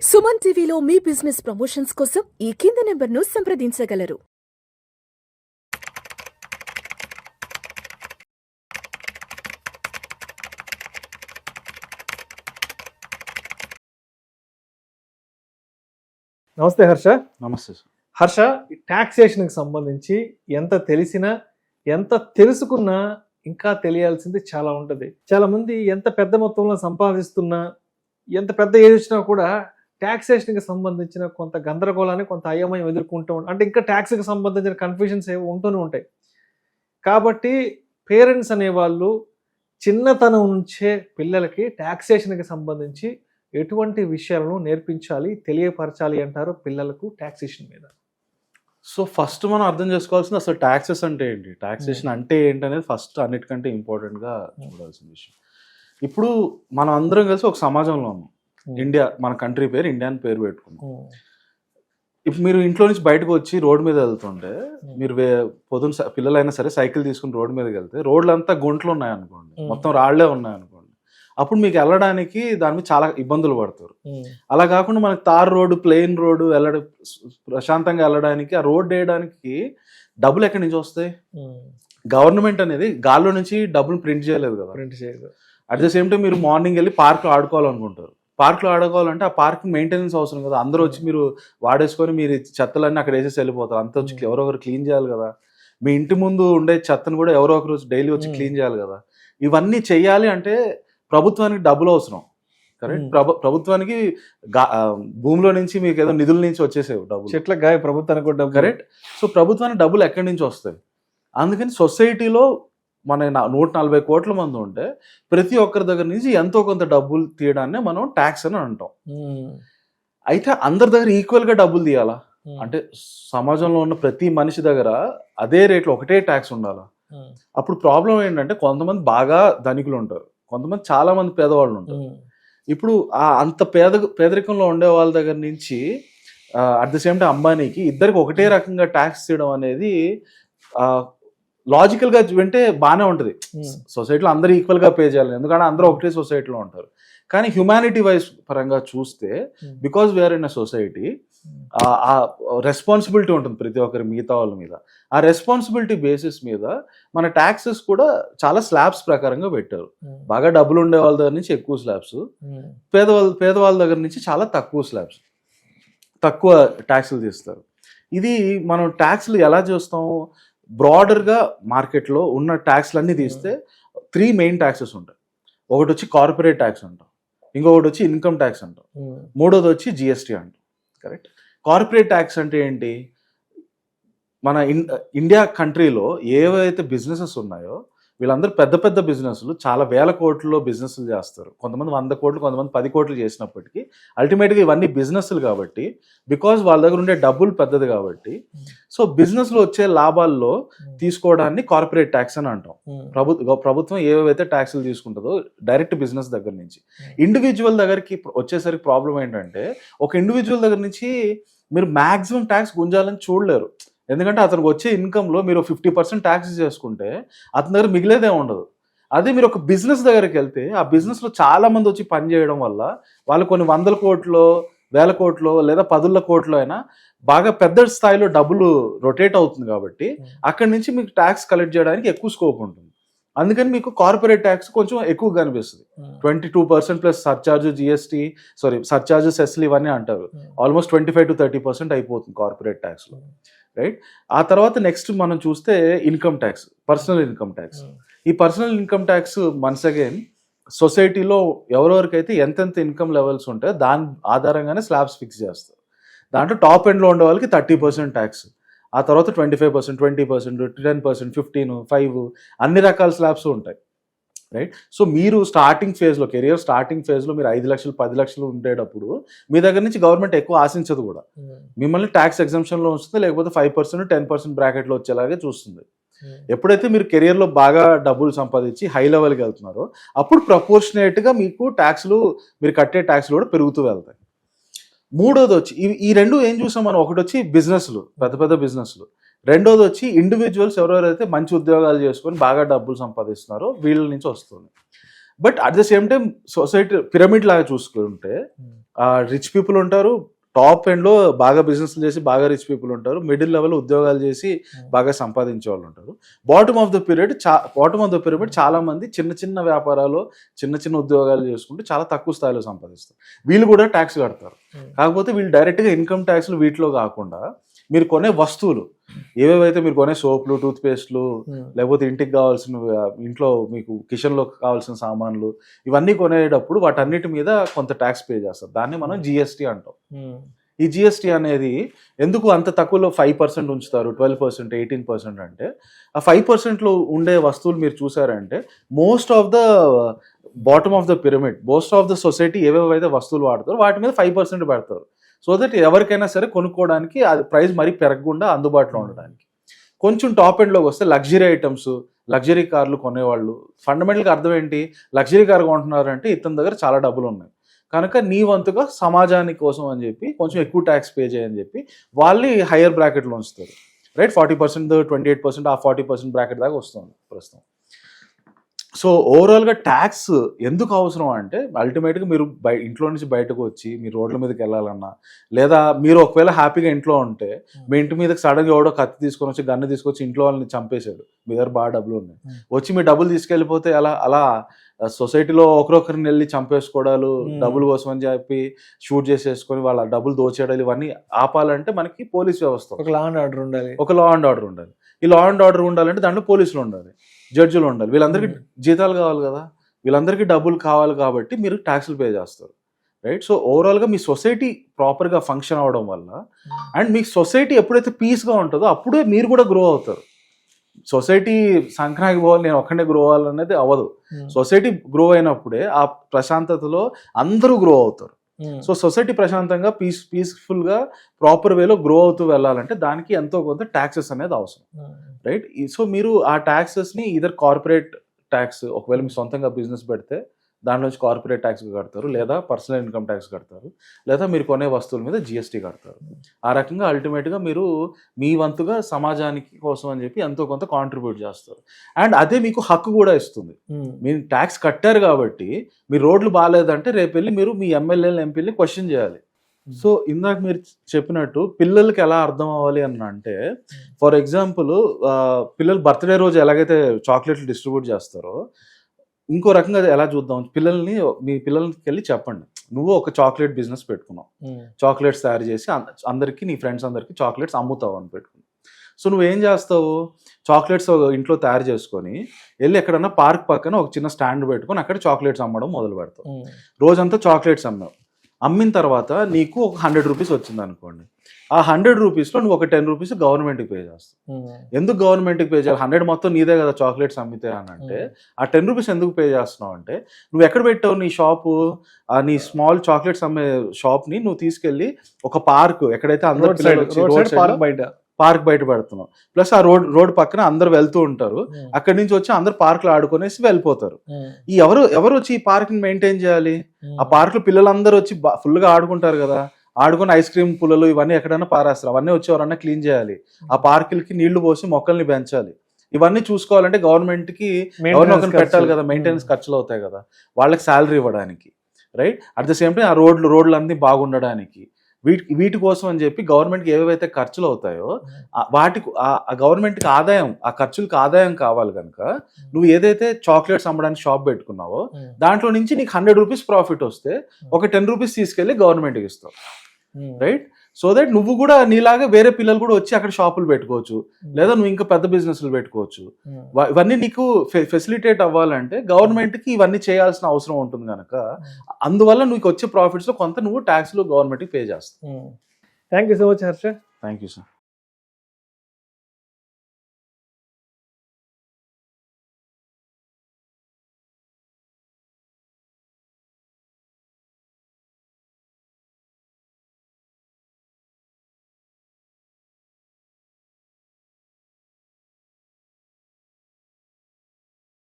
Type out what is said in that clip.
సుమన్ టీవీలో మీ business promotions కోసం ఈ కింది నెంబర్ను సంప్రదించగలరు. నమస్తే హర్ష. నమస్తే సార్. హర్ష, టాక్సేషన్కి సంబంధించి ఎంత తెలిసినా ఎంత తెలుసుకున్నా ఇంకా తెలియాల్సింది చాలా ఉంటుంది. చాలా మంది ఎంత పెద్ద మొత్తంలో సంపాదిస్తున్నా ఎంత పెద్ద ఏజ్ వచ్చినా కూడా టాక్సేషన్కి సంబంధించిన కొంత గందరగోళాన్ని కొంత అయోమయం ఎదుర్కొంటూ ఉంటాం. అంటే ఇంకా ట్యాక్స్కి సంబంధించిన కన్ఫ్యూజన్స్ ఏవో ఉంటూనే ఉంటాయి. కాబట్టి పేరెంట్స్ అనేవాళ్ళు చిన్నతనం నుంచే పిల్లలకి టాక్సేషన్కి సంబంధించి ఎటువంటి విషయాలను నేర్పించాలి, తెలియపరచాలి అంటారు పిల్లలకు టాక్సేషన్ మీద? సో ఫస్ట్ మనం అర్థం చేసుకోవాల్సింది అసలు ట్యాక్సెస్ అంటే ఏంటి, టాక్సేషన్ అంటే ఏంటి అనేది ఫస్ట్ అన్నిటికంటే ఇంపార్టెంట్గా చూడాల్సిన విషయం. ఇప్పుడు మనం అందరం కలిసి ఒక సమాజంలో ఉన్నాం. ఇండియా, మన కంట్రీ పేరు ఇండియా అని పేరు పెట్టుకున్నాం. ఇప్పుడు మీరు ఇంట్లో నుంచి బయటకు వచ్చి రోడ్డు మీద వెళ్తుంటే, మీరు పొద్దున్న పిల్లలైనా సరే సైకిల్ తీసుకుని రోడ్డు మీదకి వెళ్తే రోడ్లంతా గుంటలు ఉన్నాయనుకోండి, మొత్తం రాళ్లే ఉన్నాయనుకోండి, అప్పుడు మీకు వెళ్ళడానికి దాని మీద చాలా ఇబ్బందులు పడతారు. అలా కాకుండా మనకి తార్ రోడ్డు, ప్లెయిన్ రోడ్డు ప్రశాంతంగా వెళ్ళడానికి, ఆ రోడ్డు వేయడానికి డబ్బులు ఎక్కడి నుంచి వస్తాయి? గవర్నమెంట్ అనేది గాల్లో నుంచి డబ్బులు ప్రింట్ చేయలేదు కదా. అట్ ద సేమ్ టైం మీరు మార్నింగ్ వెళ్ళి పార్క్లో ఆడుకోవాలనుకుంటారు. పార్క్లో ఆడుకోవాలంటే ఆ పార్క్ మెయింటెనెన్స్ అవసరం కదా. అందరూ వచ్చి మీరు వాడేసుకొని మీరు చెత్తలన్నీ అక్కడ వేసేసి వెళ్ళిపోతారు. అంత వచ్చి ఎవరో ఒకరు క్లీన్ చేయాలి కదా. మీ ఇంటి ముందు ఉండే చెత్తను కూడా ఎవరో ఒకరు డైలీ వచ్చి క్లీన్ చేయాలి కదా. ఇవన్నీ చెయ్యాలి అంటే ప్రభుత్వానికి డబ్బులు అవసరం. కరెక్ట్. ప్రభుత్వానికి భూమిలో నుంచి మీకు ఏదో నిధుల నుంచి వచ్చేసేవి డబ్బులు, చెట్ల గాయ ప్రభుత్వానికి కూడా డబ్బు. కరెక్ట్. సో ప్రభుత్వానికి డబ్బులు ఎక్కడి నుంచి వస్తాయి? అందుకని సొసైటీలో మన 140 కోట్ల మంది ఉంటే ప్రతి ఒక్కరి దగ్గర నుంచి ఎంతో కొంత డబ్బులు తీయడాన్ని మనం ట్యాక్స్ అని అంటాం. అయితే అందరి దగ్గర ఈక్వల్గా డబ్బులు తీయాలా అంటే సమాజంలో ఉన్న ప్రతి మనిషి దగ్గర అదే రేట్లో ఒకటే ట్యాక్స్ ఉండాలా? అప్పుడు ప్రాబ్లం ఏంటంటే కొంతమంది బాగా ధనికులు ఉంటారు, కొంతమంది చాలా మంది పేదవాళ్ళు ఉంటారు. ఇప్పుడు అంత పేదరికంలో ఉండే వాళ్ళ దగ్గర నుంచి అట్ ద సేమ్ టైం అంబానీకి ఇద్దరికి ఒకటే రకంగా ట్యాక్స్ తీయడం అనేది లాజికల్ గా వింటే బాగానే ఉంటుంది. సొసైటీలో అందరూ ఈక్వల్ గా పే చేయాలి, ఎందుకంటే అందరూ ఒకటే సొసైటీలో ఉంటారు. కానీ హ్యుమానిటీ వైజ్ పరంగా చూస్తే, because we are in a society, ఆ రెస్పాన్సిబిలిటీ ఉంటుంది ప్రతి ఒక్కరి మిగతా వాళ్ళ మీద. ఆ రెస్పాన్సిబిలిటీ బేసిస్ మీద మన ట్యాక్సెస్ కూడా చాలా స్లాబ్స్ ప్రకారంగా పెట్టారు. బాగా డబ్బులు ఉండే వాళ్ళ దగ్గర నుంచి ఎక్కువ స్లాబ్స్, పేదవాళ్ళ దగ్గర నుంచి చాలా తక్కువ స్లాబ్స్, తక్కువ ట్యాక్సులు తీస్తారు. ఇది మనం ట్యాక్స్లు ఎలా చేస్తాం? బ్రాడర్గా మార్కెట్లో ఉన్న ట్యాక్స్లు అన్నీ తీస్తే 3 మెయిన్ ట్యాక్సెస్ ఉంటాయి. ఒకటి వచ్చి కార్పొరేట్ ట్యాక్స్ అంటాం, ఇంకొకటి వచ్చి ఇన్కమ్ ట్యాక్స్ అంటాం, మూడోది వచ్చి జిఎస్టీ అంటాం. కరెక్ట్. కార్పొరేట్ ట్యాక్స్ అంటే ఏంటి? మన ఇండియా కంట్రీలో ఏవైతే బిజినెసెస్ ఉన్నాయో వీళ్ళందరూ పెద్ద పెద్ద బిజినెస్లు, చాలా వేల కోట్లలో బిజినెస్లు చేస్తారు. కొంతమంది 100 కోట్లు, కొంతమంది 10 కోట్లు చేసినప్పటికీ అల్టిమేట్గా ఇవన్నీ బిజినెస్లు కాబట్టి, బికాజ్ వాళ్ళ దగ్గర ఉండే డబ్బులు పెద్దది కాబట్టి, సో బిజినెస్లో వచ్చే లాభాల్లో తీసుకోవడాన్ని కార్పొరేట్ ట్యాక్స్ అని అంటాం. ప్రభుత్వం ఏవైతే ట్యాక్స్లు తీసుకుంటుందో డైరెక్ట్ బిజినెస్ దగ్గర నుంచి. ఇండివిజువల్ దగ్గరికి వచ్చేసరికి ప్రాబ్లం ఏంటంటే, ఒక ఇండివిజువల్ దగ్గర నుంచి మీరు మ్యాక్సిమం ట్యాక్స్ గుంజాలని చూడలేరు. ఎందుకంటే అతనికి వచ్చే ఇన్కంలో మీరు 50% ట్యాక్స్ చేసుకుంటే అతని దగ్గర మిగిలేదే ఉండదు. అదే మీరు ఒక బిజినెస్ దగ్గరికి వెళ్తే ఆ బిజినెస్లో చాలా మంది వచ్చి పని చేయడం వల్ల వాళ్ళు కొన్ని 100 కోట్లో, 1000 కోట్లో లేదా 10 కోట్లో అయినా బాగా పెద్ద స్థాయిలో డబ్బులు రొటేట్ అవుతుంది కాబట్టి అక్కడి నుంచి మీకు ట్యాక్స్ కలెక్ట్ చేయడానికి ఎక్కువ స్కోప్ ఉంటుంది. అందుకని మీకు కార్పొరేట్ ట్యాక్స్ కొంచెం ఎక్కువగా అనిపిస్తుంది. 22% ప్లస్ సర్చార్జ్, జిఎస్టీ, సర్చార్జ్, సెస్లు ఇవన్నీ అంటారు. ఆల్మోస్ట్ 25 to 30% అయిపోతుంది కార్పొరేట్ ట్యాక్స్లో. రైట్. ఆ తర్వాత నెక్స్ట్ మనం చూస్తే income tax, personal income tax. ఈ personal income tax once again సొసైటీలో ఎవరెవరికైతే ఎంతెంత ఇన్కమ్ లెవెల్స్ ఉంటాయో దాని ఆధారంగానే స్లాబ్స్ ఫిక్స్ చేస్తారు. దాంట్లో టాప్ ఎండ్లో ఉండే వాళ్ళకి 30% ట్యాక్స్, ఆ తర్వాత 25%, 20%, 10%, 15%, 5% అన్ని రకాల స్లాబ్స్ ఉంటాయి. రైట్. సో మీరు స్టార్టింగ్ ఫేజ్లో, కెరియర్ స్టార్టింగ్ ఫేజ్లో మీరు 5 లక్షలు 10 లక్షలు ఉండేటప్పుడు మీ దగ్గర నుంచి గవర్నమెంట్ ఎక్కువ ఆశించదు కూడా. మిమ్మల్ని ట్యాక్స్ ఎగ్జంప్షన్లో ఉంచుతుంది, లేకపోతే 5%, 10% బ్రాకెట్లో వచ్చేలాగే చూస్తుంది. ఎప్పుడైతే మీరు కెరియర్లో బాగా డబ్బులు సంపాదించి హై లెవెల్కి వెళ్తున్నారో అప్పుడు ప్రపోర్షనేట్గా మీకు ట్యాక్స్లు, మీరు కట్టే ట్యాక్స్లు కూడా పెరుగుతూ వెళ్తాయి. మూడోది వచ్చి ఈ రెండు ఏం చూసాం మనం, ఒకటి వచ్చి బిజినెస్లు, పెద్ద పెద్ద బిజినెస్లు, రెండోది వచ్చి ఇండివిజువల్స్ ఎవరెవరైతే మంచి ఉద్యోగాలు చేసుకొని బాగా డబ్బులు సంపాదిస్తున్నారో వీళ్ళ నుంచి వస్తుంది. But at the same time society pyramid లాగా చూసుకుంటే రిచ్ పీపుల్ ఉంటారు, టాప్ ఎండ్ లో బాగా బిజినెస్ చేసి బాగా రిచ్ పీపుల్ ఉంటారు, మిడిల్ లెవెల్ ఉద్యోగాలు చేసి బాగా సంపాదించే వాళ్ళు ఉంటారు. బాటమ్ ఆఫ్ ద పీరియడ్ చాలా మంది చిన్న చిన్న వ్యాపారాలు, చిన్న చిన్న ఉద్యోగాలు చేసుకుంటూ చాలా తక్కువ స్థాయిలో సంపాదిస్తారు. వీళ్ళు కూడా ట్యాక్స్ కడతారు. కాకపోతే వీళ్ళు డైరెక్ట్గా ఇన్కమ్ ట్యాక్స్లు వీటిలో కాకుండా మీరు కొనే వస్తువులు ఏవేవైతే మీరు కొనే సోపులు, టూత్ పేస్ట్లు, లేకపోతే ఇంటికి కావాల్సిన, ఇంట్లో మీకు కిచెన్లో కావాల్సిన సామాన్లు, ఇవన్నీ కొనేటప్పుడు వాటన్నిటి మీద కొంత ట్యాక్స్ పే చేస్తారు. దాన్ని మనం జిఎస్టీ అంటాం. ఈ జిఎస్టీ అనేది ఎందుకు అంత తక్కువలో 5% ఉంచుతారు, 12%, 18% అంటే ఆ 5%లో ఉండే వస్తువులు మీరు చూసారంటే most of the bottom of the pyramid, most of the society ఏవేవైతే వస్తువులు వాడతారో వాటి మీద 5% పెడతారు. సో దట్ ఎవరికైనా సరే కొనుక్కోవడానికి అది ప్రైస్ మరీ పెరగకుండా అందుబాటులో ఉండడానికి. కొంచెం టాప్ ఎండ్లోకి వస్తే లగ్జరీ ఐటమ్స్, లగ్జరీ కార్లు కొనేవాళ్ళు, ఫండమెంటల్గా అర్థం ఏంటి, లగ్జరీ కార్ కొంటున్నారంటే ఇతని దగ్గర చాలా డబ్బులు ఉన్నాయి కనుక నీ వంతుగా సమాజానికి కోసం అని చెప్పి కొంచెం ఎక్కువ ట్యాక్స్ పే చేయని చెప్పి వాళ్ళు హయ్యర్ బ్రాకెట్లో ఉంచుతారు. రైట్, 40%, 28%, ఆ 40% బ్రాకెట్ దాకా వస్తుంది ప్రస్తుతం. సో ఓవరాల్గా ట్యాక్స్ ఎందుకు అవసరం అంటే అల్టిమేట్గా మీరు ఇంట్లో నుంచి బయటకు వచ్చి మీరు రోడ్ల మీదకి వెళ్ళాలన్నా, లేదా మీరు ఒకవేళ హ్యాపీగా ఇంట్లో ఉంటే మీ ఇంటి మీదకి సడన్గా ఎవడో కత్తి తీసుకొని వచ్చి గన్ను తీసుకొచ్చి ఇంట్లో వాళ్ళని చంపేశాడు, మీ దగ్గర బాగా డబ్బులు ఉన్నాయి, వచ్చి మీ డబ్బులు తీసుకెళ్ళిపోతే అలా సొసైటీలో ఒకరొకరిని వెళ్ళి చంపేసుకోవడాలు, డబ్బుల కోసం అని చెప్పి షూట్ చేసేసుకొని వాళ్ళ డబ్బులు దోచేయడాలు, ఇవన్నీ ఆపాలంటే మనకి పోలీస్ వ్యవస్థ, ఒక లా అండ్ ఆర్డర్ ఉండాలి. ఈ లా అండ్ ఆర్డర్ ఉండాలంటే దాంట్లో పోలీసులు ఉండాలి, జడ్జిలు ఉండాలి, వీళ్ళందరికీ జీతాలు కావాలి కదా, వీళ్ళందరికీ డబ్బులు కావాలి కాబట్టి మీరు ట్యాక్స్లు పే చేస్తారు. రైట్, సో ఓవరాల్గా మీ సొసైటీ ప్రాపర్గా ఫంక్షన్ అవ్వడం వల్ల అండ్ మీ సొసైటీ ఎప్పుడైతే పీస్గా ఉంటుందో అప్పుడే మీరు కూడా గ్రో అవుతారు. సొసైటీ సంక్రాంతికి పోవాలి, నేను ఒక్కడే గ్రో అవ్వాలనేది అవ్వదు. సొసైటీ గ్రో అయినప్పుడే ఆ ప్రశాంతతలో అందరూ గ్రో అవుతారు. సో సొసైటీ ప్రశాంతంగా పీస్ఫుల్గా ప్రాపర్ వేలో గ్రో అవుతూ వెళ్ళాలంటే దానికి ఎంతో కొంత ట్యాక్సెస్ అనేది అవసరం. రైట్, సో మీరు ఆ ట్యాక్సెస్ని ఇదర్ కార్పొరేట్ ట్యాక్స్, ఒకవేళ మీ సొంతంగా బిజినెస్ పెడితే దాంట్లో నుంచి కార్పొరేట్ ట్యాక్స్ కడతారు, లేదా పర్సనల్ ఇన్కమ్ ట్యాక్స్ కడతారు, లేదా మీరు కొనే వస్తువుల మీద జిఎస్టీ కడతారు. ఆ రకంగా అల్టిమేట్గా మీరు మీ వంతుగా సమాజానికి కోసం అని చెప్పి ఎంతో కొంత కాంట్రిబ్యూట్ చేస్తారు. అండ్ అదే మీకు హక్కు కూడా ఇస్తుంది. మీరు ట్యాక్స్ కట్టారు కాబట్టి మీ రోడ్లు బాగాలేదంటే రేపు వెళ్ళి మీరు మీ ఎమ్మెల్యేలు, ఎంపీలని క్వశ్చన్ చేయాలి. సో ఇందాక మీరు చెప్పినట్టు పిల్లలకి ఎలా అర్థం అవ్వాలి అని అంటే, ఫర్ ఎగ్జాంపుల్ పిల్లలు బర్త్డే రోజు ఎలాగైతే చాక్లెట్లు డిస్ట్రిబ్యూట్ చేస్తారో ఇంకో రకంగా ఎలా చూద్దాం, మీ పిల్లలకి వెళ్ళి చెప్పండి, నువ్వు ఒక చాక్లెట్ బిజినెస్ పెట్టుకున్నావు, చాక్లెట్స్ తయారు చేసి అందరికీ, నీ ఫ్రెండ్స్ అందరికీ చాక్లెట్స్ అమ్ముతావు అని పెట్టుకున్నావు. సో నువ్వేం చేస్తావు, చాక్లెట్స్ ఇంట్లో తయారు చేసుకొని వెళ్ళి ఎక్కడన్నా పార్క్ పక్కన ఒక చిన్న స్టాండ్ పెట్టుకొని అక్కడ చాక్లెట్స్ అమ్మడం మొదలు పెడతావు. రోజంతా చాక్లెట్స్ అమ్మిన తర్వాత నీకు ఒక 100 రూపీస్ వచ్చింది అనుకోండి, ఆ 100 రూపీస్లో నువ్వు ఒక 10 రూపీస్ గవర్నమెంట్కి పే చేస్తావు. ఎందుకు గవర్నమెంట్కి పే చేయాలి, 100 మొత్తం నీదే కదా చాక్లెట్స్ అమ్మితే అని అంటే, ఆ 10 రూపీస్ ఎందుకు పే చేస్తున్నావు అంటే, నువ్వు ఎక్కడ పెట్టావు నీ షాపు, నీ స్మాల్ చాక్లెట్స్ అమ్మే షాప్ని నువ్వు తీసుకెళ్ళి ఒక పార్క్, ఎక్కడైతే అందరూ పార్క్ బయట పెడుతున్నావు, ప్లస్ ఆ రోడ్ పక్కన అందరు వెళ్తూ ఉంటారు, అక్కడి నుంచి వచ్చి అందరు పార్క్ లో ఆడుకునేసి వెళ్ళిపోతారు. ఈ ఎవరు వచ్చి ఈ పార్క్ ని మెయింటైన్ చేయాలి, ఆ పార్క్ లో పిల్లలందరూ వచ్చి ఫుల్ గా ఆడుకుంటారు కదా, ఆడుకుని ఐస్ క్రీమ్ పుల్లలు ఇవన్నీ ఎక్కడైనా పారేస్తారు, అవన్నీ వచ్చి ఎవరన్నా క్లీన్ చేయాలి, ఆ పార్కులకి నీళ్లు పోసి మొక్కల్ని పెంచాలి. ఇవన్నీ చూసుకోవాలంటే గవర్నమెంట్ కి ఎవరినొకరిని పెట్టాలి కదా, మెయింటెనెన్స్ ఖర్చులు అవుతాయి కదా, వాళ్ళకి శాలరీ ఇవ్వడానికి. Right, at the same time ఆ రోడ్లు అన్ని బాగుండడానికి, వీటి కోసం అని చెప్పి గవర్నమెంట్కి ఏవైతే ఖర్చులు అవుతాయో వాటికి ఆ గవర్నమెంట్కి ఆదాయం, ఆ ఖర్చులకు ఆదాయం కావాలి కనుక నువ్వు ఏదైతే చాక్లెట్స్ అమ్మడానికి షాప్ పెట్టుకున్నావో దాంట్లో నుంచి నీకు 100 రూపీస్ ప్రాఫిట్ వస్తే ఒక 10 రూపీస్ తీసుకెళ్ళి గవర్నమెంట్కి ఇస్తావు. రైట్, సో దట్ నువ్వు కూడా నీలాగా వేరే పిల్లలు కూడా వచ్చి అక్కడ షాపులు పెట్టుకోవచ్చు, లేదా నువ్వు ఇంకా పెద్ద బిజినెస్లు పెట్టుకోవచ్చు. ఇవన్నీ నీకు ఫెసిలిటేట్ అవ్వాలంటే గవర్నమెంట్కి ఇవన్నీ చేయాల్సిన అవసరం ఉంటుంది కనుక అందువల్ల నీకు వచ్చే ప్రాఫిట్స్లో కొంత నువ్వు ట్యాక్స్లు గవర్నమెంట్కి పే చేస్తావు. Thank you so much Harsha. Thank you sir.